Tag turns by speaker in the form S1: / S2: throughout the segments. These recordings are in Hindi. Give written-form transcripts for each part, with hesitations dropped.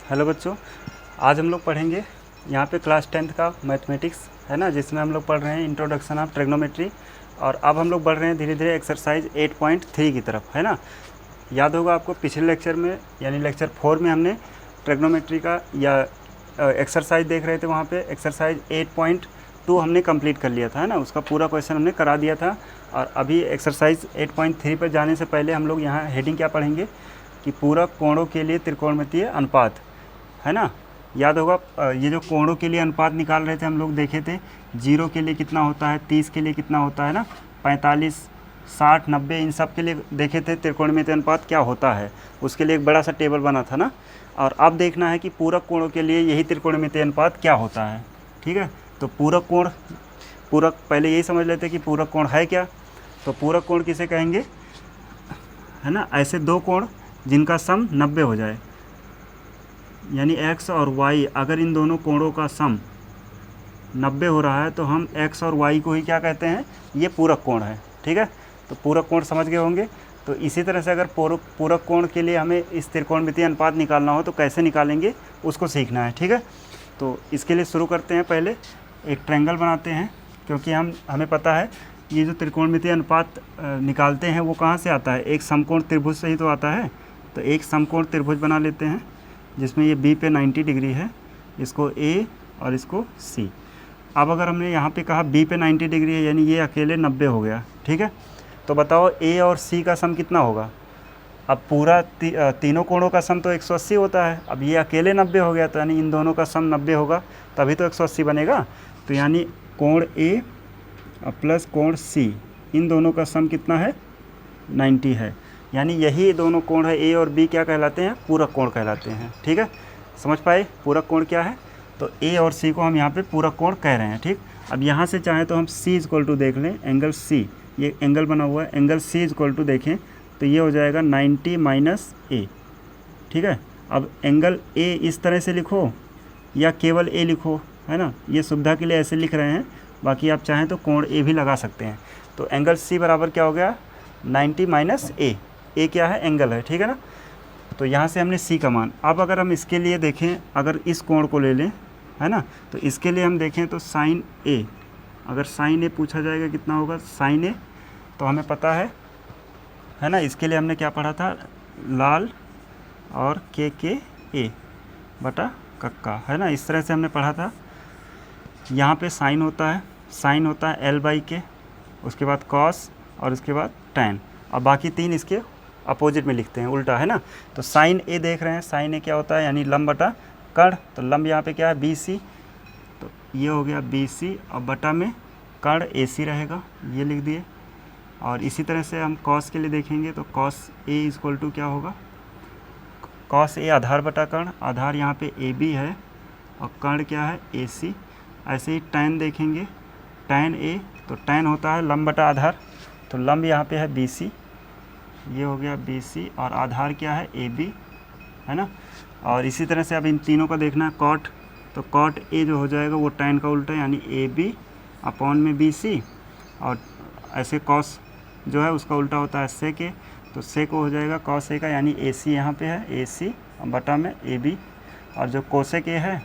S1: हेलो बच्चों, आज हम लोग पढ़ेंगे यहाँ पे क्लास 10th का मैथमेटिक्स है ना, जिसमें हम लोग पढ़ रहे हैं इंट्रोडक्शन ऑफ ट्रिग्नोमेट्री। और अब हम लोग बढ़ रहे हैं धीरे धीरे एक्सरसाइज 8.3 की तरफ, है ना। याद होगा आपको पिछले लेक्चर में यानी लेक्चर 4 में हमने ट्रिग्नोमेट्री का या एक्सरसाइज देख रहे थे। वहाँ पे एक्सरसाइज 8.2 हमने कंप्लीट कर लिया था, है ना। उसका पूरा क्वेश्चन हमने करा दिया था। और अभी एक्सरसाइज 8.3 पर जाने से पहले हम लोग यहाँ हेडिंग क्या पढ़ेंगे कि पूरक कोणों के लिए त्रिकोणमितीय अनुपात, है ना। याद होगा ये जो कोणों के लिए अनुपात निकाल रहे थे हम लोग, देखे थे 0 के लिए कितना होता है, 30 के लिए कितना होता है ना, 45, 60, 90 इन सब के लिए देखे थे त्रिकोणमितीय अनुपात क्या होता है। उसके लिए एक बड़ा सा टेबल बना था ना। और अब देखना है कि पूरक कोणों के लिए यही त्रिकोणमितीय अनुपात क्या होता है, ठीक है। तो पूरक पहले यही समझ लेते हैं कि पूरक कोण है क्या। तो पूरक कोण किसे कहेंगे, है ना, ऐसे दो कोण जिनका सम 90 हो जाए, यानी x और y, अगर इन दोनों कोणों का सम 90 हो रहा है तो हम x और y को ही क्या कहते हैं, ये पूरक कोण है, ठीक है। तो पूरक कोण समझ गए होंगे। तो इसी तरह से अगर पूरक कोण के लिए हमें इस त्रिकोणमितीय अनुपात निकालना हो तो कैसे निकालेंगे उसको सीखना है, ठीक है। तो इसके लिए शुरू करते हैं, पहले एक ट्रायंगल बनाते हैं, क्योंकि हमें पता है ये जो त्रिकोणमितीय अनुपात निकालते हैं वो कहाँ से आता है, एक समकोण त्रिभुज से ही तो आता है। तो एक समकोण त्रिभुज बना लेते हैं जिसमें ये B पे 90 डिग्री है, इसको A और इसको C। अब अगर हमने यहाँ पे कहा B पे 90 डिग्री है, यानी ये अकेले 90 हो गया, ठीक है। तो बताओ A और C का सम कितना होगा। अब पूरा तीनों कोणों का सम तो 180 होता है। अब ये अकेले 90 हो गया, तो यानी इन दोनों का सम 90 होगा, तभी तो 180 बनेगा। तो यानी कोण A प्लस कोण C, इन दोनों का सम कितना है, 90 है। यानी यही दोनों कोण है A और B, क्या कहलाते हैं, पूरक कोण कहलाते हैं, ठीक है। समझ पाए पूरक कोण क्या है। तो A और C को हम यहाँ पे पूरक कोण कह रहे हैं, ठीक। अब यहाँ से चाहें तो हम C इक्वल टू देख लें, एंगल C, ये एंगल बना हुआ है, एंगल C इक्वल टू देखें तो ये हो जाएगा 90 माइनस A, ठीक है। अब एंगल A इस तरह से लिखो या केवल A लिखो, है ना, ये सुविधा के लिए ऐसे लिख रहे हैं, बाकी आप चाहें तो कोण A भी लगा सकते हैं। तो एंगल C बराबर क्या हो गया, 90 माइनस A, ए क्या है, एंगल है, ठीक है ना। तो यहाँ से हमने C का मान। अब अगर हम इसके लिए देखें, अगर इस कोण को ले लें, है ना, तो इसके लिए हम देखें तो साइन A, अगर साइन A पूछा जाएगा कितना होगा साइन A, तो हमें पता है ना। इसके लिए हमने क्या पढ़ा था, लाल और के ए बटा कक्का, है ना, इस तरह से हमने पढ़ा था। यहाँ पे साइन होता है L/K, उसके बाद कॉस और उसके बाद टैन, और बाकी तीन इसके अपोजिट में लिखते हैं, उल्टा, है ना। तो साइन ए देख रहे हैं, साइन ए क्या होता है, यानी लंब बटा कर्ण। तो लंब यहाँ पे क्या है, BC, तो ये हो गया BC, और बटा में कर्ण AC रहेगा, ये लिख दिए। और इसी तरह से हम कॉस के लिए देखेंगे तो कॉस A इक्वल टू क्या होगा, कॉस A आधार बटा कर्ण, आधार यहाँ पे AB है और कर्ण क्या है, AC। ऐसे ही टैन देखेंगे, टैन A, तो टैन होता है लंब बटा आधार, तो लंब यहाँ पे है BC, ये हो गया BC, और आधार क्या है AB, है ना। और इसी तरह से अब इन तीनों का देखना है कॉट, तो कॉट A जो हो जाएगा वो टैन का उल्टा, यानी AB अपॉन में BC, और ऐसे कॉस जो है उसका उल्टा होता है सेक A, तो सेक हो जाएगा कॉस A का, यानी AC यहाँ पे है AC बटा में AB। और जो कोसेक A है,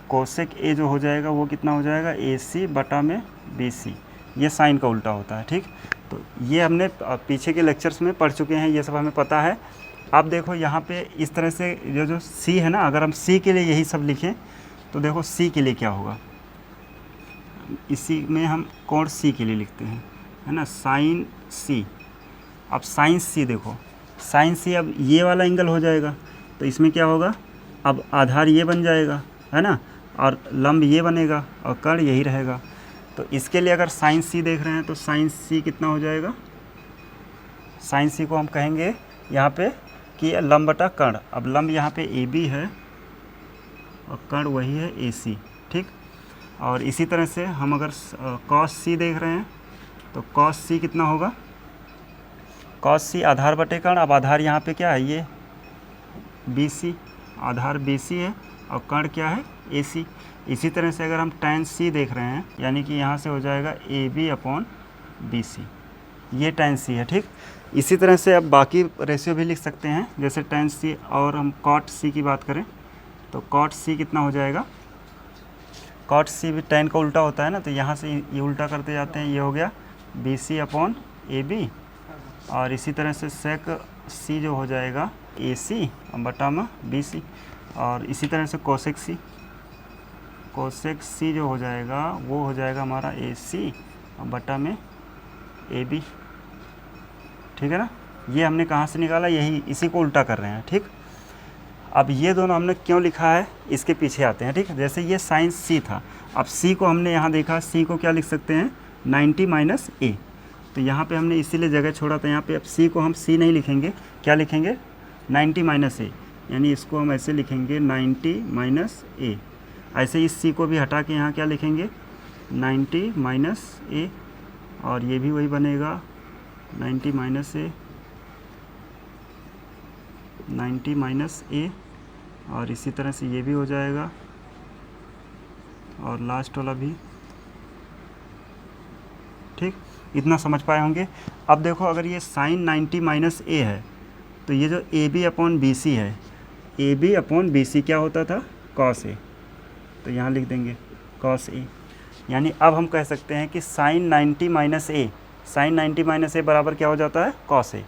S1: कोसेक A जो हो जाएगा वो कितना हो जाएगा, AC बटा में BC, ये साइन का उल्टा होता है, ठीक। तो ये हमने पीछे के लेक्चर्स में पढ़ चुके हैं, ये सब हमें पता है। अब देखो यहाँ पे इस तरह से जो C है ना, अगर हम C के लिए यही सब लिखें तो देखो C के लिए क्या होगा, इसी में हम कोण C के लिए लिखते हैं, है ना, साइन C। अब साइन C देखो, साइन C अब ये वाला एंगल हो जाएगा, तो इसमें क्या होगा, अब आधार ये बन जाएगा, है ना, और लंब ये बनेगा और कर्ण यही रहेगा। तो इसके लिए अगर साइन C देख रहे हैं तो साइन C कितना हो जाएगा, साइन C को हम कहेंगे यहाँ पे कि लंब बटा कर्ण। अब लंब यहाँ पे AB है और कर्ण वही है AC, ठीक। और इसी तरह से हम अगर cos C देख रहे हैं तो cos C कितना होगा, cos C आधार बटे कर्ण। अब आधार यहाँ पे क्या है, ये BC, आधार BC है और कर्ण क्या है, AC। इसी तरह से अगर हम tan C देख रहे हैं, यानी कि यहाँ से हो जाएगा AB अपॉन BC, ये tan C है, ठीक। इसी तरह से अब बाकी रेशियो भी लिख सकते हैं, जैसे tan c, और हम cot c की बात करें तो cot c कितना हो जाएगा, cot c भी tan का उल्टा होता है ना, तो यहाँ से ये उल्टा करते जाते हैं, ये हो गया BC अपॉन AB, और इसी तरह से sec c जो हो जाएगा AC बटा में BC, और इसी तरह से cosec c जो हो जाएगा वो हो जाएगा हमारा AC बटा में AB, ठीक है ना। ये हमने कहाँ से निकाला, यही इसी को उल्टा कर रहे हैं, ठीक। अब ये दोनों हमने क्यों लिखा है इसके पीछे आते हैं, ठीक। जैसे ये साइन C था, अब C को हमने यहाँ देखा, C को क्या लिख सकते हैं 90 माइनस A, तो यहाँ पे हमने इसीलिए जगह छोड़ा था यहाँ पे। अब C को हम C नहीं लिखेंगे, क्या लिखेंगे 90 माइनस A, यानी इसको हम ऐसे लिखेंगे 90 माइनस A। ऐसे इस C को भी हटा के यहाँ क्या लिखेंगे 90 माइनस A, और ये भी वही बनेगा 90 माइनस A, 90 माइनस A, और इसी तरह से ये भी हो जाएगा, और लास्ट वाला भी, ठीक। इतना समझ पाए होंगे। अब देखो अगर ये साइन 90 माइनस A है तो ये जो AB अपॉन BC है, AB अपॉन BC क्या होता था cos A, तो यहाँ लिख देंगे cos A, यानी अब हम कह सकते हैं कि sine 90 minus A, sine 90 minus A बराबर क्या हो जाता है cos A।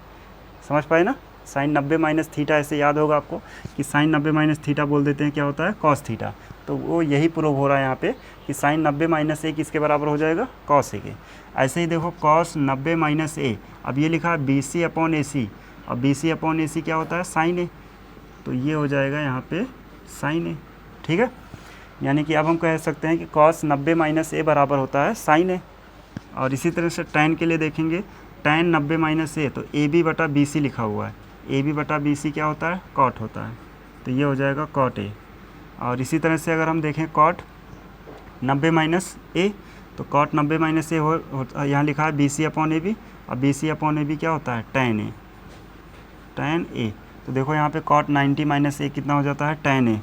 S1: समझ पाए ना, साइन 90 माइनस थीटा, ऐसे याद होगा आपको कि साइन 90 माइनस थीटा बोल देते हैं क्या होता है cos थीटा, तो वो यही प्रूव हो रहा है यहाँ पे कि साइन 90 माइनस A किसके बराबर हो जाएगा cos A के। ऐसे ही देखो cos 90 माइनस A, अब ये लिखा है BC अपॉन AC, और BC अपॉन AC क्या होता है साइन A, तो ये हो जाएगा यहाँ पे साइन A, ठीक है। यानी कि अब हम कह सकते हैं कि cos 90 माइनस A बराबर होता है साइन A। और इसी तरह से tan के लिए देखेंगे, tan 90 माइनस A, तो AB बटा BC लिखा हुआ है, AB बटा BC क्या होता है cot होता है, तो ये हो जाएगा cot A। और इसी तरह से अगर हम देखें cot 90 माइनस A, तो cot 90 माइनस A हो यहाँ लिखा है BC अपॉन AB, और BC अपॉन AB क्या होता है tan A, tan A, तो देखो यहाँ पे cot 90 माइनस A कितना हो जाता है tan A।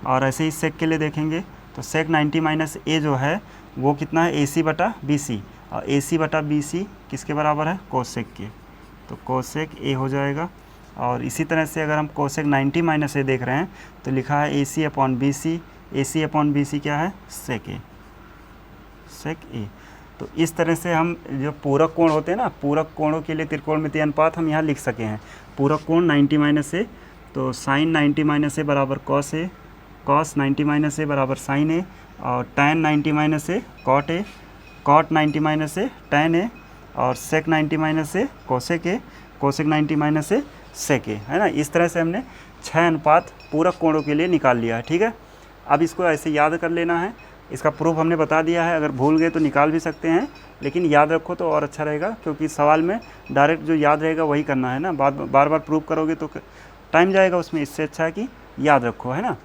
S1: और ऐसे ही sec के लिए देखेंगे तो sec 90 माइनस A जो है वो कितना है AC बटा BC, और AC बटा BC किसके बराबर है cosec के, तो cosec A हो जाएगा। और इसी तरह से अगर हम cosec 90 माइनस A देख रहे हैं तो लिखा है AC upon BC, AC upon BC क्या है sec A, sec A। तो इस तरह से हम जो पूरक कोण होते हैं ना, पूरक कोणों के लिए त्रिकोणमितीय अनुपात हम यहाँ लिख सके हैं। पूरक कोण 90 माइनस A, तो साइन 90 माइनस A बराबर cos A, cos 90 minus A बराबर साइन A, और tan 90 minus A cot A, cot 90 minus A tan A, और sec 90 minus A cosec A, cosec 90 minus A sec A, है ना। इस तरह से हमने 6 अनुपात पूरक कोणों के लिए निकाल लिया है, ठीक है। अब इसको ऐसे याद कर लेना है, इसका प्रूफ हमने बता दिया है, अगर भूल गए तो निकाल भी सकते हैं, लेकिन याद रखो तो और अच्छा रहेगा, क्योंकि सवाल में डायरेक्ट जो याद रहेगा वही करना है ना, बार बार प्रूफ करोगे तो टाइम जाएगा उसमें, इससे अच्छा है कि याद रखो, है ना।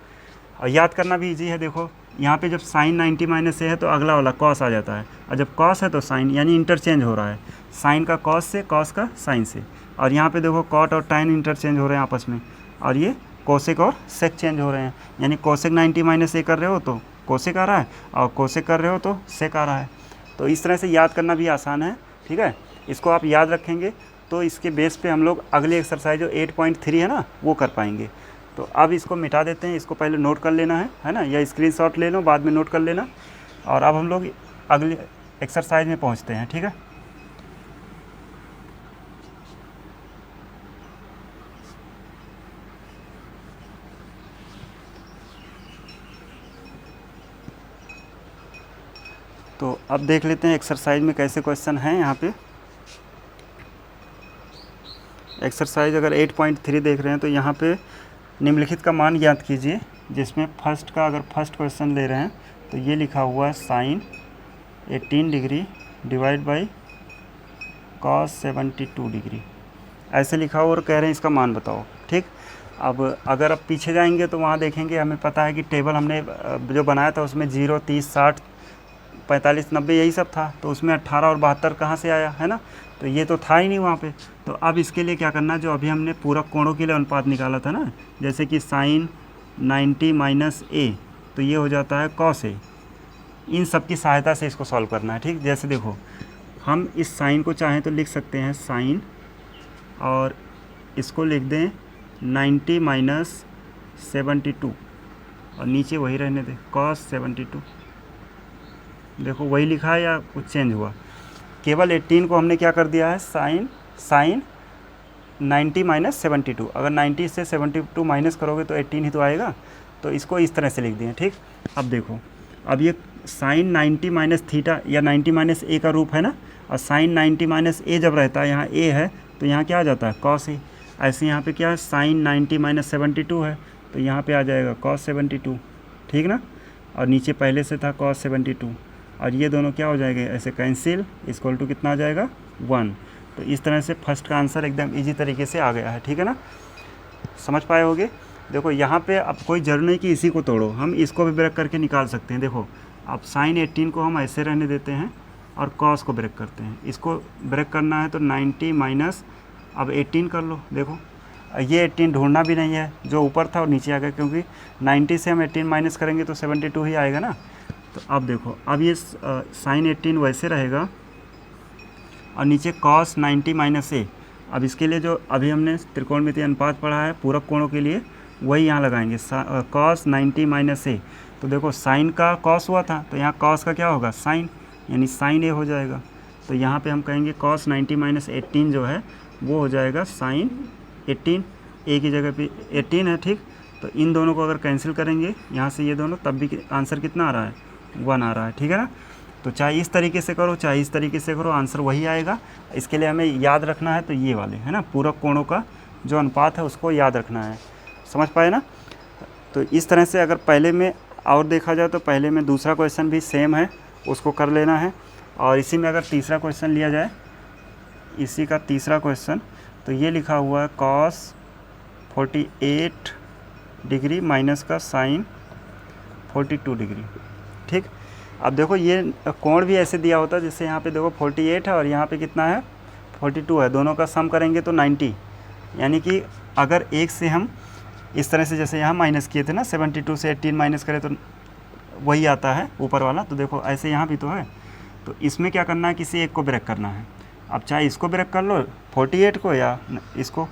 S1: और याद करना भी इजी है, देखो यहाँ पे जब साइन 90 माइनस A है तो अगला वाला cos आ जाता है, और जब cos है तो साइन, यानी इंटरचेंज हो रहा है, साइन का cos से, cos का साइन से। और यहाँ पे देखो cot और tan इंटरचेंज हो रहे हैं आपस में, और ये cosec और sec चेंज हो रहे हैं, यानी cosec 90 माइनस A कर रहे हो तो cosec आ रहा है, और cosec कर रहे हो तो sec आ रहा है। तो इस तरह से याद करना भी आसान है, ठीक है। इसको आप याद रखेंगे तो इसके बेस पे हम लोग अगली एक्सरसाइज जो 8.3 है ना वो कर पाएंगे। तो अब इसको मिटा देते हैं, इसको पहले नोट कर लेना है ना, या स्क्रीनशॉट ले लो बाद में नोट कर लेना। और अब हम लोग अगली एक्सरसाइज में पहुंचते हैं, ठीक है। तो अब देख लेते हैं एक्सरसाइज में कैसे क्वेश्चन हैं। यहाँ पे एक्सरसाइज अगर 8.3 देख रहे हैं तो यहाँ पे निम्नलिखित का मान ज्ञात कीजिए, जिसमें फर्स्ट का अगर फर्स्ट क्वेश्चन ले रहे हैं तो ये लिखा हुआ है sine 18 degree divide by cos 72 degree, ऐसे लिखा हुआ और कह रहे हैं इसका मान बताओ, ठीक। अब अगर आप पीछे जाएंगे तो वहाँ देखेंगे, हमें पता है कि टेबल हमने जो बनाया था उसमें 0, 30, 60, 45, 90 यही सब था, तो उसमें 18 और 72 कहाँ से आया, है ना। तो ये तो था ही नहीं वहाँ पे। तो अब इसके लिए क्या करना है, जो अभी हमने पूरक कोणों के लिए अनुपात निकाला था ना, जैसे कि साइन 90 माइनस A, तो ये हो जाता है cos A। इन सब की सहायता से इसको सॉल्व करना है, ठीक। जैसे देखो हम इस साइन को चाहें तो लिख सकते हैं साइन और इसको लिख दें 90 माइनस 72 और नीचे वही रहने दें cos 72। देखो वही लिखा है या कुछ चेंज हुआ? केवल 18 को हमने क्या कर दिया है, साइन 90 माइनस 72। अगर 90 से 72 माइनस करोगे तो 18 ही तो आएगा। तो इसको इस तरह से लिख दिए, ठीक। अब देखो, अब ये साइन 90 माइनस थीटा या 90 माइनस ए का रूप है ना, और साइन 90 माइनस ए जब रहता है, यहाँ ए है तो यहाँ क्या आ जाता है कॉस ए। ऐसे यहाँ पे क्या है, साइन 90 माइनस 72 है तो यहाँ पे आ जाएगा कॉस 72, ठीक ना। और नीचे पहले से था कॉस 72 और ये दोनों क्या हो जाएंगे, ऐसे कैंसिल, इक्वल टू कितना आ जाएगा 1। तो इस तरह से फर्स्ट का आंसर एकदम इजी तरीके से आ गया है, ठीक है ना, समझ पाए होगे। देखो यहाँ पे अब कोई जरूर नहीं कि इसी को तोड़ो, हम इसको भी ब्रेक करके निकाल सकते हैं। देखो अब साइन 18 को हम ऐसे रहने देते हैं और कॉस को ब्रेक करते हैं। इसको ब्रेक करना है तो 90 माइनस अब 18 कर लो। देखो ये 18 ढूंढना भी नहीं है, जो ऊपर था और नीचे आ गया, क्योंकि 90 से हम 18 माइनस करेंगे तो 72 ही आएगा ना। तो अब देखो, अब ये साइन 18 वैसे रहेगा और नीचे कॉस 90 माइनस ए। अब इसके लिए जो अभी हमने त्रिकोणमितीय अनुपात पढ़ा है पूरक कोणों के लिए, वही यहाँ लगाएंगे, कॉस 90 माइनस ए। तो देखो साइन का कॉस हुआ था तो यहाँ कॉस का क्या होगा, साइन, यानी साइन ए हो जाएगा। तो यहाँ पे हम कहेंगे कॉस 90 माइनस 18 जो है वो हो जाएगा साइन 18, ए की जगह पे 18 है, ठीक। तो इन दोनों को अगर कैंसिल करेंगे यहाँ से ये दोनों, तब भी आंसर कितना आ रहा है, 1 आ रहा है, ठीक है ना। तो चाहे इस तरीके से करो चाहे इस तरीके से करो, आंसर वही आएगा। इसके लिए हमें याद रखना है तो ये वाले है ना, पूरक कोणों का जो अनुपात है उसको याद रखना है, समझ पाए ना। तो इस तरह से अगर पहले में और देखा जाए तो पहले में दूसरा क्वेश्चन भी सेम है, उसको कर लेना है। और इसी में अगर तीसरा क्वेश्चन लिया जाए, इसी का तीसरा क्वेश्चन, तो ये लिखा हुआ है कॉस 48 डिग्री माइनस का साइन 42 डिग्री, ठीक। अब देखो ये कोण भी ऐसे दिया होता है, जैसे यहाँ पे देखो 48 है और यहाँ पे कितना है 42 है, दोनों का सम करेंगे तो 90। यानी कि अगर एक से हम इस तरह से, जैसे यहाँ माइनस किए थे ना, 72 से 18 माइनस करें तो वही आता है ऊपर वाला। तो देखो ऐसे यहाँ भी तो है, तो इसमें क्या करना है, किसी एक को ब्रेक करना है। अब चाहे इसको ब्रेक कर लो 48 को या इसको,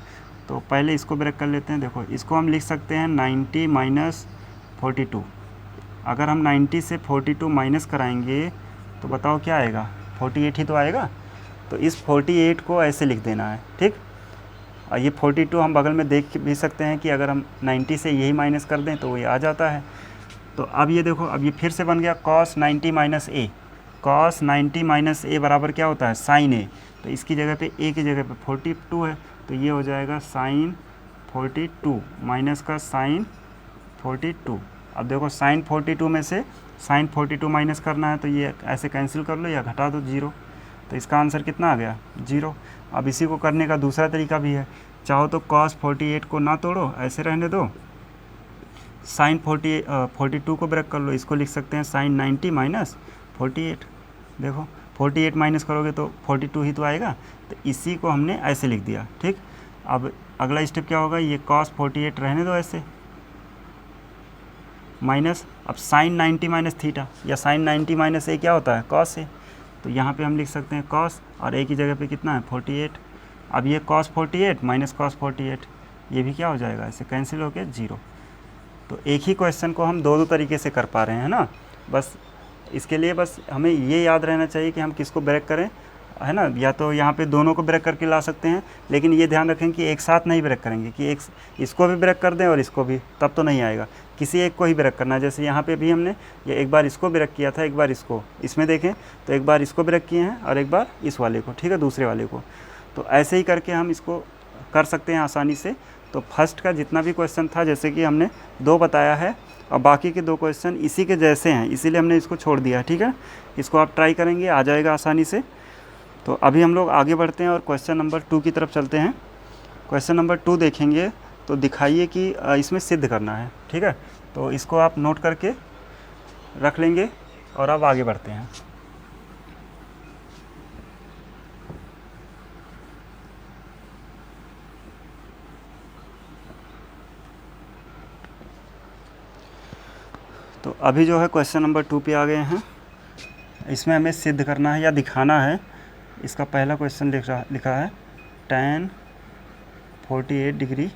S1: तो पहले इसको ब्रेक कर लेते हैं। देखो इसको हम लिख सकते हैं 90 माइनस 42। अगर हम 90 से 42 माइनस कराएंगे तो बताओ क्या आएगा, 48 ही तो आएगा। तो इस 48 को ऐसे लिख देना है, ठीक। और ये 42 हम बगल में देख भी सकते हैं कि अगर हम 90 से यही माइनस कर दें तो ये आ जाता है। तो अब ये देखो, अब ये फिर से बन गया cos 90 माइनस ए। cos 90 माइनस ए बराबर क्या होता है, साइन ए। तो इसकी जगह पे ए की जगह पे 42 है, तो ये हो जाएगा साइन 42 माइनस का साइन 42। अब देखो साइन 42 में से साइन 42 माइनस करना है तो ये ऐसे कैंसिल कर लो या घटा दो 0। तो इसका आंसर कितना आ गया, 0। अब इसी को करने का दूसरा तरीका भी है, चाहो तो cos 48 को ना तोड़ो, ऐसे रहने दो, साइन 42 को ब्रेक कर लो। इसको लिख सकते हैं साइन 90 माइनस 48। देखो 48 माइनस करोगे तो 42 ही तो आएगा, तो इसी को हमने ऐसे लिख दिया, ठीक। अब अगला स्टेप क्या होगा, ये cos 48 रहने दो ऐसे, माइनस अब साइन 90 माइनस थीटा या साइन 90 माइनस ए क्या होता है, cos ए। तो यहाँ पे हम लिख सकते हैं cos और ए की जगह पे कितना है 48। अब ये cos 48 माइनस cos 48, ये भी क्या हो जाएगा, ऐसे कैंसिल हो गया 0। तो एक ही क्वेश्चन को हम दो तरीके से कर पा रहे हैं ना। बस इसके लिए बस हमें ये याद रहना चाहिए कि हम किसको ब्रेक करें, है ना। या तो यहाँ पे दोनों को ब्रेक करके ला सकते हैं, लेकिन ये ध्यान रखें कि एक साथ नहीं ब्रेक करेंगे कि एक इसको भी ब्रेक कर दें और इसको भी, तब तो नहीं आएगा। किसी एक को ही ब्रेक करना है। जैसे यहाँ पे भी हमने ये एक बार इसको ब्रेक किया था, एक बार इसको, इसमें देखें तो एक बार इसको ब्रेक किए हैं और एक बार इस वाले को, ठीक है, दूसरे वाले को। तो ऐसे ही करके हम इसको कर सकते हैं आसानी से। तो फर्स्ट का जितना भी क्वेश्चन था, जैसे कि हमने 2 बताया है और बाकी के 2 क्वेश्चन इसी के जैसे हैं, इसीलिए हमने इसको छोड़ दिया, ठीक है। इसको आप ट्राई करेंगे, आ जाएगा आसानी से। तो अभी हम लोग आगे बढ़ते हैं और क्वेश्चन नंबर 2 की तरफ चलते हैं। क्वेश्चन नंबर 2 देखेंगे तो दिखाइए कि इसमें सिद्ध करना है, ठीक है। तो इसको आप नोट करके रख लेंगे और अब आगे बढ़ते हैं। तो अभी जो है क्वेश्चन नंबर 2 पे आ गए हैं। इसमें हमें सिद्ध करना है या दिखाना है। इसका पहला क्वेश्चन लिखा है tan 48 डिग्री,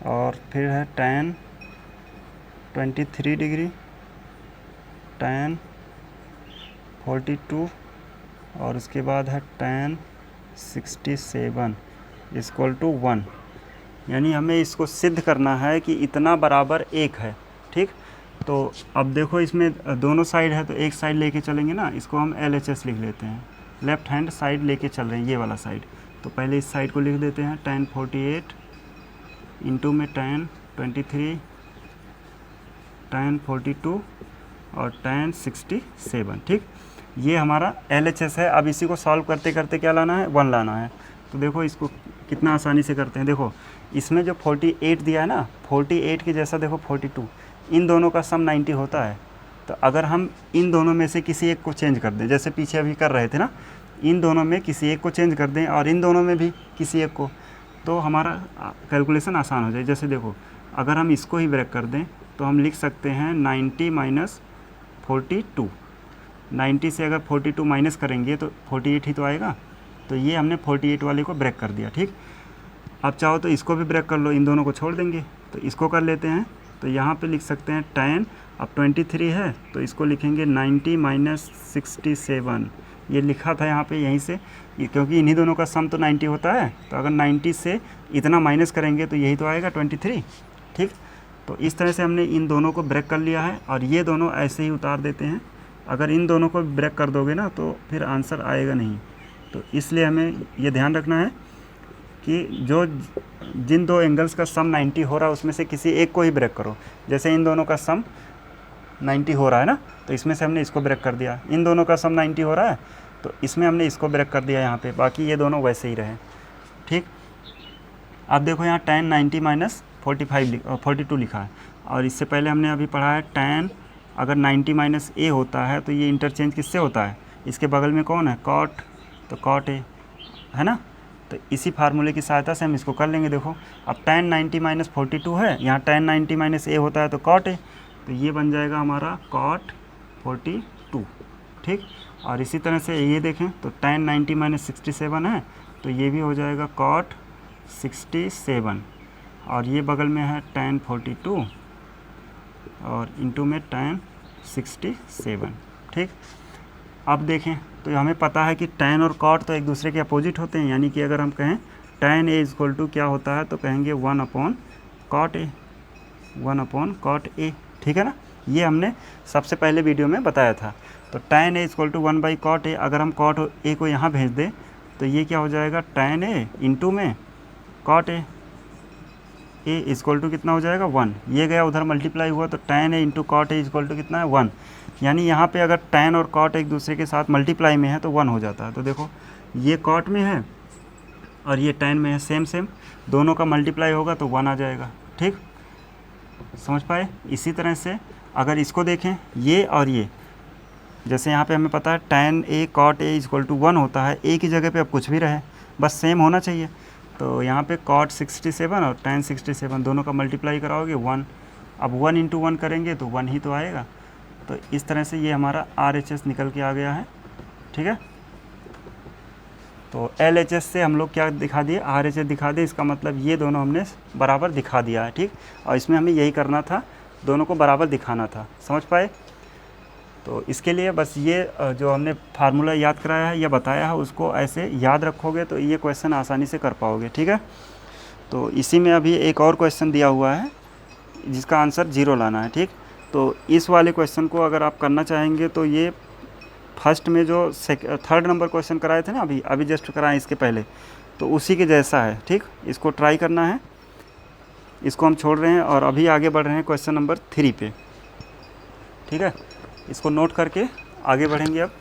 S1: और फिर है tan 23 डिग्री, tan 42, और उसके बाद है tan 67 इक्वल टू 1। यानी हमें इसको सिद्ध करना है कि इतना बराबर 1 है। ठीक, तो अब देखो इसमें दोनों साइड है, तो एक साइड लेके चलेंगे ना, इसको हम LHS लिख लेते हैं। लेफ़्ट हैंड साइड लेके चल रहे हैं, ये वाला साइड। तो पहले इस साइड को लिख देते हैं tan 48 इंटू में tan 23, tan 42 और tan 67। ठीक, ये हमारा LHS है। अब इसी को सॉल्व करते करते क्या लाना है, 1 लाना है। तो देखो इसको कितना आसानी से करते हैं। देखो इसमें जो 48 दिया है ना, 48 के जैसा देखो 42, इन दोनों का सम 90 होता है। तो अगर हम इन दोनों में से किसी एक को चेंज कर दें, जैसे पीछे अभी कर रहे थे ना, इन दोनों में किसी एक को चेंज कर दें और इन दोनों में भी किसी एक को, तो हमारा कैलकुलेशन आसान हो जाए। जैसे देखो अगर हम इसको ही ब्रेक कर दें तो हम लिख सकते हैं 90 माइनस 42। 90 से अगर 42 माइनस करेंगे तो 48 ही तो आएगा। तो ये हमने 48 वाले को ब्रेक कर दिया। ठीक, अब चाहो तो इसको भी ब्रेक कर लो, इन दोनों को छोड़ देंगे। तो इसको कर लेते हैं, तो यहाँ पे लिख सकते हैं tan, अब 23 है तो इसको लिखेंगे 90 माइनस 67। ये लिखा था यहाँ पे यहीं से, क्योंकि इन्हीं दोनों का सम तो 90 होता है। तो अगर 90 से इतना माइनस करेंगे तो यही तो आएगा 23। ठीक, तो इस तरह से हमने इन दोनों को ब्रेक कर लिया है, और ये दोनों ऐसे ही उतार देते हैं। अगर इन दोनों को ब्रेक कर दोगे ना तो फिर आंसर आएगा नहीं। तो इसलिए हमें ये ध्यान रखना है कि जो जिन दो एंगल्स का सम 90 हो रहा है उसमें से किसी एक को ही ब्रेक करो। जैसे इन दोनों का सम 90 हो रहा है ना, तो इसमें से हमने इसको ब्रेक कर दिया। इन दोनों का सम 90 हो रहा है तो इसमें हमने इसको ब्रेक कर दिया यहाँ पे, बाकी ये दोनों वैसे ही रहे। ठीक, अब देखो यहाँ tan 90 माइनस 42 लिखा है, और इससे पहले हमने अभी पढ़ा है tan अगर 90 माइनस a होता है तो ये इंटरचेंज किससे होता है, इसके बगल में कौन है, cot, तो cot a है ना। तो इसी फार्मूले की सहायता से हम इसको कर लेंगे। देखो अब tan 90 माइनस 42 है, यहाँ tan 90 माइनस a होता है तो cot a, तो ये बन जाएगा हमारा cot 42। ठीक, और इसी तरह से ये देखें तो tan 90 माइनस 67 है तो ये भी हो जाएगा cot 67, और ये बगल में है tan 42 और इंटू में tan 67। ठीक, अब देखें तो हमें पता है कि tan और cot तो एक दूसरे के अपोजिट होते हैं, यानी कि अगर हम कहें tan a इक्वल टू क्या होता है तो कहेंगे 1/cot a, 1/cot a। ठीक है ना, ये हमने सबसे पहले वीडियो में बताया था। तो tan a equal to 1/cot a, अगर हम cot a को यहाँ भेज दें तो ये क्या हो जाएगा, tan a इंटू में cot a इक्वल टू कितना हो जाएगा 1। ये गया उधर मल्टीप्लाई हुआ तो tan a into cot a equal to कितना है 1। यानी यहाँ पे अगर tan और cot एक दूसरे के साथ मल्टीप्लाई में है तो 1 हो जाता है। तो देखो ये cot में है और ये tan में है, सेम सेम, दोनों का मल्टीप्लाई होगा तो 1 आ जाएगा। ठीक, समझ पाए। इसी तरह से अगर इसको देखें ये और ये, जैसे यहाँ पे हमें पता है tan a cot a equal to 1 होता है, a की जगह पे अब कुछ भी रहे बस सेम होना चाहिए। तो यहाँ पे cot 67 और tan 67 दोनों का मल्टीप्लाई कराओगे 1, अब 1 इंटू 1 करेंगे तो 1 ही तो आएगा। तो इस तरह से ये हमारा RHS निकल के आ गया है। ठीक है, तो LHS से हम लोग क्या दिखा दिए, RHS दिखा दिए। इसका मतलब ये दोनों हमने बराबर दिखा दिया है। ठीक, और इसमें हमें यही करना था, दोनों को बराबर दिखाना था। समझ पाए। तो इसके लिए बस ये जो हमने फार्मूला याद कराया है या बताया है उसको ऐसे याद रखोगे तो ये क्वेश्चन आसानी से कर पाओगे। ठीक है, तो इसी में अभी एक और क्वेश्चन दिया हुआ है जिसका आंसर 0 लाना है। ठीक, तो इस वाले क्वेश्चन को अगर आप करना चाहेंगे तो ये फर्स्ट में जो 3rd नंबर क्वेश्चन कराए थे ना, अभी जस्ट कराएं इसके पहले, तो उसी के जैसा है। ठीक, इसको ट्राई करना है, इसको हम छोड़ रहे हैं और अभी आगे बढ़ रहे हैं क्वेश्चन नंबर 3 पे। ठीक है, इसको नोट करके आगे बढ़ेंगे। अब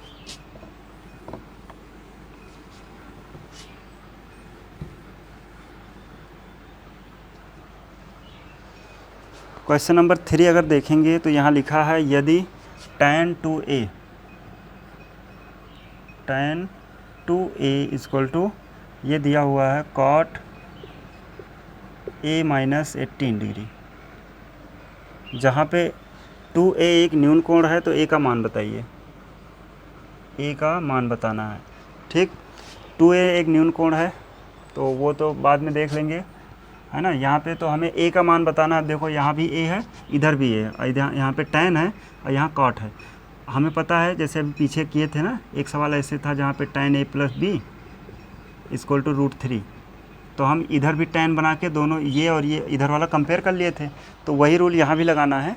S1: क्वेश्चन नंबर 3 अगर देखेंगे तो यहाँ लिखा है यदि tan 2a इक्वल टू ये दिया हुआ है cot a माइनस 18 डिग्री, जहाँ पे 2a एक न्यून कोण है तो a का मान बताइए, a का मान बताना है। ठीक, 2a एक न्यून कोण है तो वो तो बाद में देख लेंगे, है ना। यहाँ पे तो हमें a का मान बताना है। देखो यहाँ भी a है, इधर भी a है, यहाँ पे tan है और यहाँ cot है। हमें पता है, जैसे अभी पीछे किए थे ना, एक सवाल ऐसे था जहाँ पे tan a + b = √3, तो हम इधर भी tan बना के दोनों ये और ये इधर वाला कंपेयर कर लिए थे। तो वही रूल यहाँ भी लगाना है।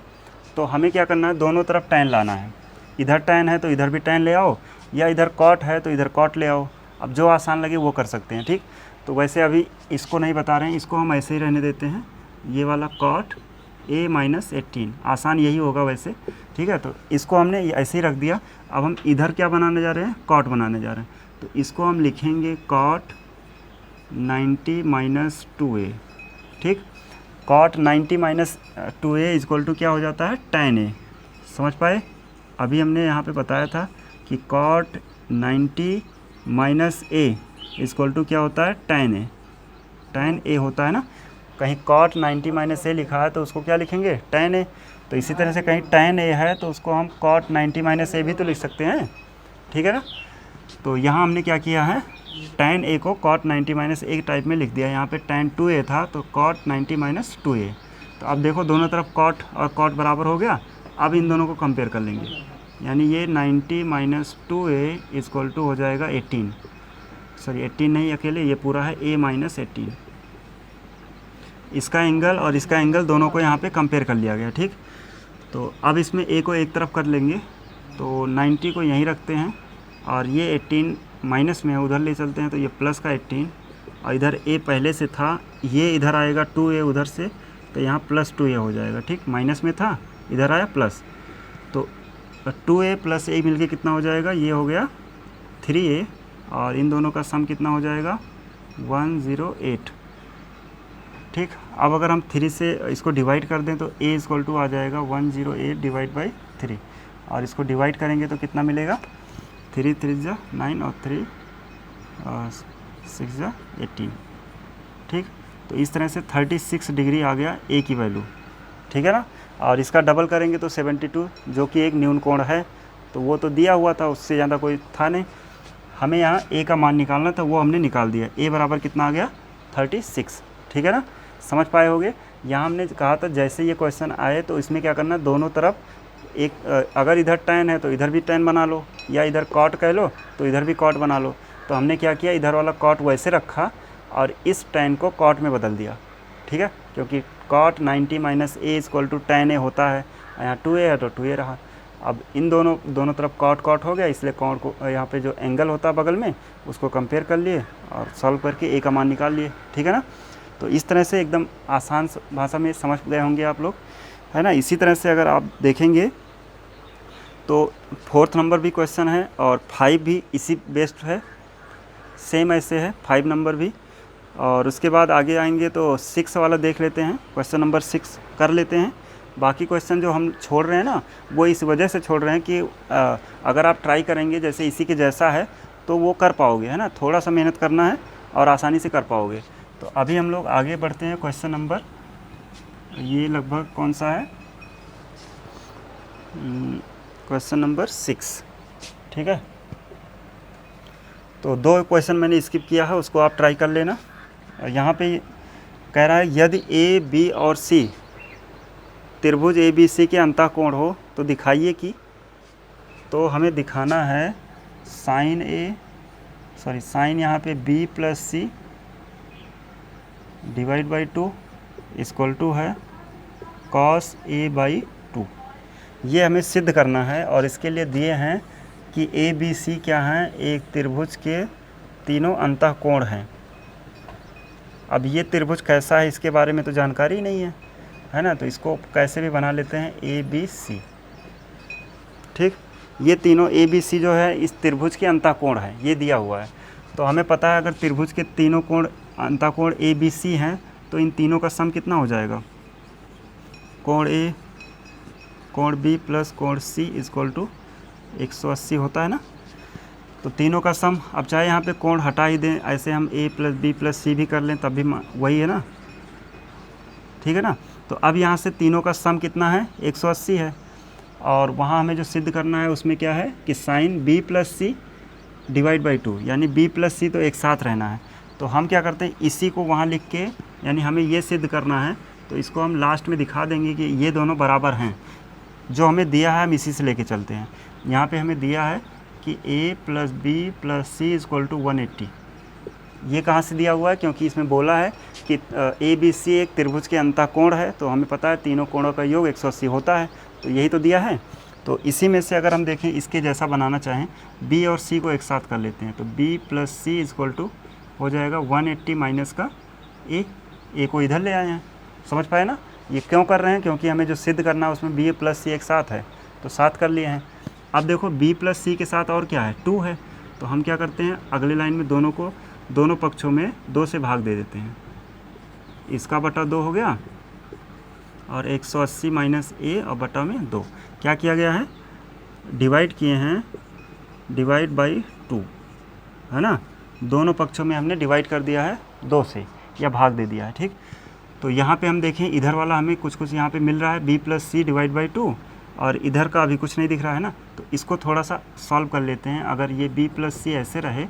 S1: तो हमें क्या करना है, दोनों तरफ tan लाना है। इधर tan है तो इधर भी tan ले आओ, या इधर cot है तो इधर cot ले आओ। अब जो आसान लगे वो कर सकते हैं, ठीक। तो वैसे अभी इसको नहीं बता रहे हैं, इसको हम ऐसे ही रहने देते हैं। ये वाला cot a - 18, आसान यही होगा वैसे, ठीक है। तो इसको हमने ऐसे ही रख दिया। अब हम इधर क्या बनाने जा रहे हैं, cot बनाने जा रहे हैं। तो इसको हम लिखेंगे cot 90 - 2a, ठीक। cot 90 - 2a = क्या हो जाता है, tan a। समझ पाए। अभी हमने यहाँ पे बताया था कि cot 90 - a = क्या होता है, tan a होता है ना। कहीं cot 90 - a लिखा है तो उसको क्या लिखेंगे, tan a। तो इसी तरह से कहीं tan a है तो उसको हम cot 90 - a भी तो लिख सकते हैं, ठीक है ना। तो यहाँ हमने क्या किया है, tan a को cot 90 - a टाइप में लिख दिया। यहाँ पे tan 2a था तो cot 90 - 2a। तो अब देखो दोनों तरफ cot और cot बराबर हो गया। अब इन दोनों को कंपेयर कर लेंगे, यानी ये 90 - 2a = हो जाएगा 18, सॉरी 18 नहीं अकेले, ये पूरा है a - 18। इसका एंगल और इसका एंगल दोनों को यहाँ पे कंपेयर कर लिया गया, ठीक। तो अब इसमें a को एक तरफ कर लेंगे, तो 90 को यहीं रखते हैं और ये 18 माइनस में है, उधर ले चलते हैं तो ये प्लस का 18, और इधर a पहले से था, ये इधर आएगा 2a उधर से, तो यहाँ प्लस 2a हो जाएगा, ठीक। माइनस में था, इधर आया प्लस, तो 2a + a मिलके कितना हो जाएगा, ये हो गया 3a, और इन दोनों का सम कितना हो जाएगा 108, ठीक। अब अगर हम 3 से इसको डिवाइड कर दें तो a = आ जाएगा 108/3, और इसको डिवाइड करेंगे तो कितना मिलेगा, 3 3 जा 9 और 3 6 जा 18, ठीक। तो इस तरह से 36 डिग्री आ गया a की वैल्यू, ठीक है ना। और इसका डबल करेंगे तो 72, जो कि एक न्यून कोण है, तो वो तो दिया हुआ था, उससे ज़्यादा कोई था नहीं। हमें यहाँ a का मान निकालना था, वो हमने निकाल दिया। a बराबर कितना आ गया, 36, ठीक है ना। समझ पाए होगे। यहाँ हमने कहा था जैसे ये क्वेश्चन आए तो इसमें क्या करना, दोनों तरफ एक, अगर इधर tan है तो इधर भी tan बना लो, या इधर cot कह लो तो इधर भी cot बना लो। तो हमने क्या किया, इधर वाला cot वैसे रखा और इस tan को cot में बदल दिया, ठीक है, क्योंकि cot 90 - a = tan a होता है, यहाँ 2a है तो 2a रहा। अब इन दोनों तरफ cot हो गया, इसलिए cot को यहाँ पे जो एंगल होता है बगल में उसको कंपेयर कर लिए और सॉल्व करके a का मान निकाल लिए, ठीक है ना। तो इस तरह से एकदम आसान भाषा में समझ गए होंगे आप लोग, है ना। इसी तरह से अगर आप देखेंगे तो 4th नंबर भी क्वेश्चन है और 5 भी इसी बेस्ड है, सेम ऐसे है 5 नंबर भी। और उसके बाद आगे आएंगे तो 6 वाला देख लेते हैं, क्वेश्चन नंबर 6 कर लेते हैं। बाकी क्वेश्चन जो हम छोड़ रहे हैं ना, वो इस वजह से छोड़ रहे हैं कि अगर आप ट्राई करेंगे जैसे इसी के जैसा है तो वो कर पाओगे, है ना। थोड़ा सा मेहनत करना है और आसानी से कर पाओगे। तो अभी हम लोग आगे बढ़ते हैं। क्वेश्चन नंबर, ये लगभग कौन सा है, क्वेश्चन नंबर 6, ठीक है। तो 2 क्वेश्चन मैंने स्किप किया है, उसको आप ट्राई कर लेना। यहाँ पे कह रहा है यदि a, b और c त्रिभुज ABC के अंतःकोण हो तो दिखाइए कि, तो हमें दिखाना है साइन यहाँ पे b + c /2 = है cos a/2। ये हमें सिद्ध करना है और इसके लिए दिए हैं कि ABC क्या हैं, एक त्रिभुज के तीनों अंतःकोण हैं। अब ये त्रिभुज कैसा है इसके बारे में तो जानकारी नहीं है ना। तो इसको कैसे भी बना लेते हैं ABC, ठीक। ये तीनों ABC जो है इस त्रिभुज के अंतःकोण है, ये दिया हुआ है। तो हमें पता है अगर त्रिभुज के तीनों कोण अंतःकोण ABC हैं तो इन तीनों का सम कितना हो जाएगा, कोण A कोण B + कोण C = 180 होता है ना। तो तीनों का सम, अब चाहे यहाँ पे कोण हटा ही दें, ऐसे हम a + b + c भी कर लें तब भी वही है ना, ठीक है ना। तो अब यहाँ से तीनों का सम कितना है, 180 है। और वहाँ हमें जो सिद्ध करना है उसमें क्या है कि साइन b + c /2, यानी b + c तो एक साथ रहना है। तो हम क्या करते हैं, इसी को वहाँ लिख के, यानी हमें ये सिद्ध करना है, तो इसको हम लास्ट में दिखा देंगे कि ये दोनों बराबर हैं। जो हमें दिया है हम इसी से लेके चलते हैं। यहाँ पे हमें दिया है कि a + b + c = 180। ये कहाँ से दिया हुआ है, क्योंकि इसमें बोला है कि ABC एक त्रिभुज के अंतःकोण है, तो हमें पता है तीनों कोणों का योग 180 होता है, तो यही तो दिया है। तो इसी में से अगर हम देखें इसके जैसा बनाना चाहें, b और c को एक साथ कर लेते हैं, तो b + c = हो जाएगा 180 माइनस का a को इधर ले आए हैं। समझ पाए ना, ये क्यों कर रहे हैं, क्योंकि हमें जो सिद्ध करना है उसमें b + c एक साथ है, तो साथ कर लिए हैं। अब देखो b + c के साथ और क्या है, 2 है, तो हम क्या करते हैं, अगले लाइन में दोनों पक्षों में 2 से भाग दे देते हैं। इसका बटा 2 हो गया, और 180 माइनस a और बटा में 2। क्या किया गया है, डिवाइड किए हैं, डिवाइड बाई 2, है ना। दोनों पक्षों में हमने डिवाइड कर दिया है 2 से, या भाग दे दिया है, ठीक। तो यहाँ पे हम देखें, इधर वाला हमें कुछ यहाँ पे मिल रहा है, b + c डिवाइड बाई 2, और इधर का अभी कुछ नहीं दिख रहा है ना, तो इसको थोड़ा सा सॉल्व कर लेते हैं। अगर ये b + c ऐसे रहे,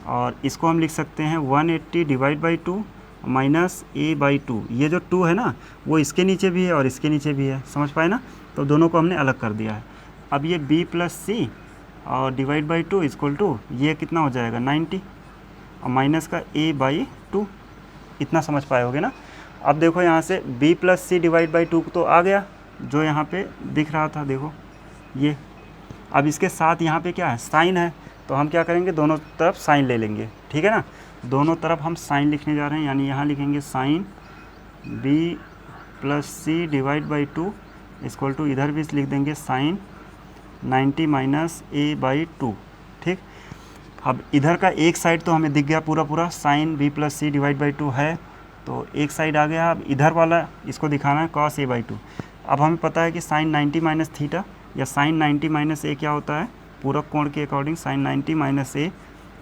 S1: और इसको हम लिख सकते हैं 180 डिवाइड बाई 2 माइनस a/2। ये जो 2 है ना, वो इसके नीचे भी है और इसके नीचे भी है, समझ पाए ना। तो दोनों को हमने अलग कर दिया है। अब ये b + c और डिवाइड बाई 2 = ये कितना हो जाएगा 90, और माइनस का a/2, इतना समझ पाए होगे ना। अब देखो यहाँ से b + c डिवाइड बाई 2 तो आ गया, जो यहाँ पे दिख रहा था, देखो ये। अब इसके साथ यहाँ पे क्या है, साइन है, तो हम क्या करेंगे, दोनों तरफ साइन ले लेंगे, ठीक है ना। दोनों तरफ हम साइन लिखने जा रहे हैं, यानी यहाँ लिखेंगे sine b + c divide by 2 = इधर भी लिख देंगे साइन 90 माइनस a/2, ठीक। अब इधर का एक साइड तो हमें दिख गया पूरा sine b + c divide by 2 है, तो एक साइड आ गया। अब इधर वाला इसको दिखाना है cos a/2। अब हमें पता है कि साइन 90 माइनस थीटा या साइन 90 माइनस a क्या होता है, पूरक कोण के अकॉर्डिंग साइन 90 माइनस a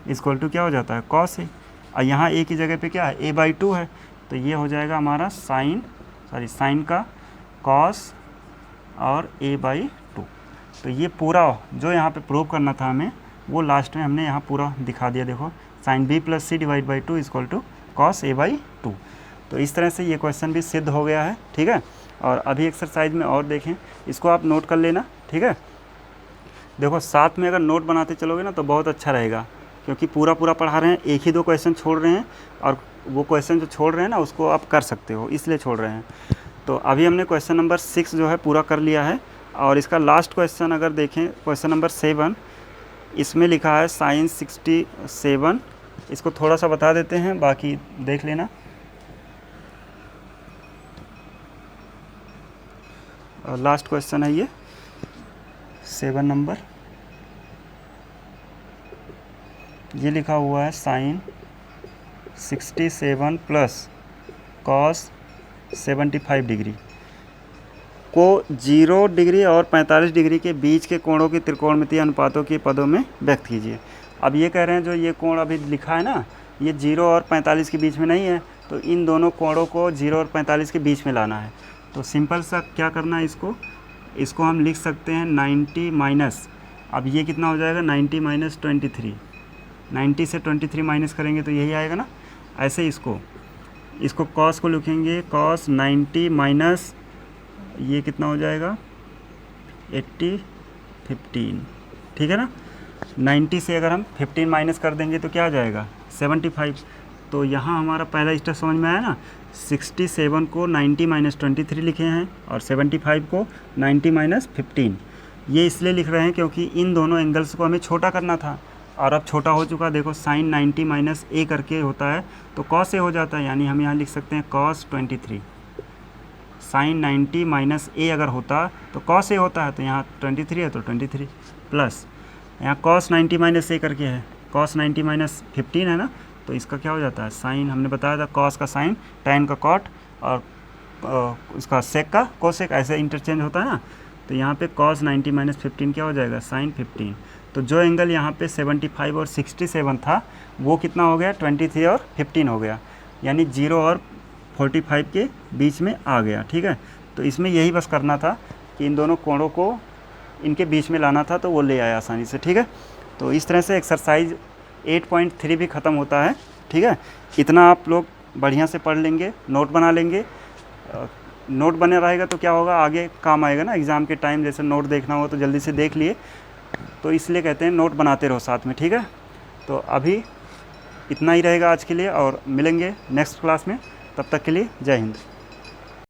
S1: = क्या हो जाता है, cos a। और यहाँ a की जगह पे क्या है, a/2 है, तो ये हो जाएगा हमारा साइन का cos और a/2। तो ये पूरा जो यहाँ पे प्रूव करना था हमें, वो लास्ट में हमने यहाँ पूरा दिखा दिया। देखो sine b + c divide by 2 = cos a/2। तो इस तरह से ये क्वेश्चन भी सिद्ध हो गया है, ठीक है। और अभी एक्सरसाइज में और देखें, इसको आप नोट कर लेना, ठीक है। देखो साथ में अगर नोट बनाते चलोगे ना तो बहुत अच्छा रहेगा, क्योंकि पूरा पढ़ा रहे हैं, एक ही 2 क्वेश्चन छोड़ रहे हैं, और वो क्वेश्चन जो छोड़ रहे हैं ना उसको आप कर सकते हो, इसलिए छोड़ रहे हैं। तो अभी हमने क्वेश्चन नंबर 6 जो है पूरा कर लिया है, और इसका लास्ट क्वेश्चन अगर देखें, क्वेश्चन नंबर 7, इसमें लिखा है साइन 67। इसको थोड़ा सा बता देते हैं, बाकी देख लेना। लास्ट क्वेश्चन है ये 7 नंबर, ये लिखा हुआ है साइन 67 प्लस कॉस 75 डिग्री को 0 डिग्री और 45 डिग्री के बीच के कोणों की त्रिकोणमितीय अनुपातों के पदों में व्यक्त कीजिए। अब ये कह रहे हैं जो ये कोण अभी लिखा है ना, ये 0 और 45 के बीच में नहीं है, तो इन दोनों कोणों को 0 और 45 के बीच में लाना है। तो सिंपल सा क्या करना है, इसको हम लिख सकते हैं 90 माइनस, अब ये कितना हो जाएगा 90 माइनस 23, 90 से 23 माइनस करेंगे तो यही आएगा ना। ऐसे इसको कॉस को लिखेंगे, कॉस 90 माइनस ये कितना हो जाएगा 80 15, ठीक है ना। 90 से अगर हम 15 माइनस कर देंगे तो क्या आ जाएगा 75। तो यहाँ हमारा पहला स्टेप समझ में आया ना। 67 को 90 माइनस 23 लिखे हैं, और 75 को 90 माइनस 15। ये इसलिए लिख रहे हैं क्योंकि इन दोनों एंगल्स को हमें छोटा करना था, और अब छोटा हो चुका। देखो साइन 90 माइनस ए करके होता है तो कॉस ए हो जाता है, यानी हम यहाँ लिख सकते हैं कॉस 23। साइन 90 माइनस ए अगर होता तो कॉस ए होता है, तो यहाँ 23 है तो 23 प्लस यहाँ कॉस 90 माइनस ए करके है, कॉस 90 माइनस 15 है ना, तो इसका क्या हो जाता है साइन, हमने बताया था कॉस का साइन, टैन का कॉट, और उसका सेक का कोसेक, ऐसे इंटरचेंज होता है ना। तो यहाँ पे कॉस 90 माइनस 15 क्या हो जाएगा साइन 15। तो जो एंगल यहाँ पे 75 और 67 था वो कितना हो गया 23 और 15 हो गया, यानी 0 और 45 के बीच में आ गया, ठीक है। तो इसमें यही बस करना था कि इन दोनों कोणों को इनके बीच में लाना था, तो वो ले आया आसानी से, ठीक है। तो इस तरह से एक्सरसाइज 8.3 भी ख़त्म होता है। ठीक है, इतना आप लोग बढ़िया से पढ़ लेंगे, नोट बना लेंगे। नोट बने रहेगा तो क्या होगा, आगे काम आएगा ना एग्ज़ाम के टाइम, जैसे नोट देखना हो तो जल्दी से देख लिए। तो इसलिए कहते हैं नोट बनाते रहो साथ में, ठीक है। तो अभी इतना ही रहेगा आज के लिए और मिलेंगे नेक्स्ट क्लास में, तब तक के लिए जय हिंद।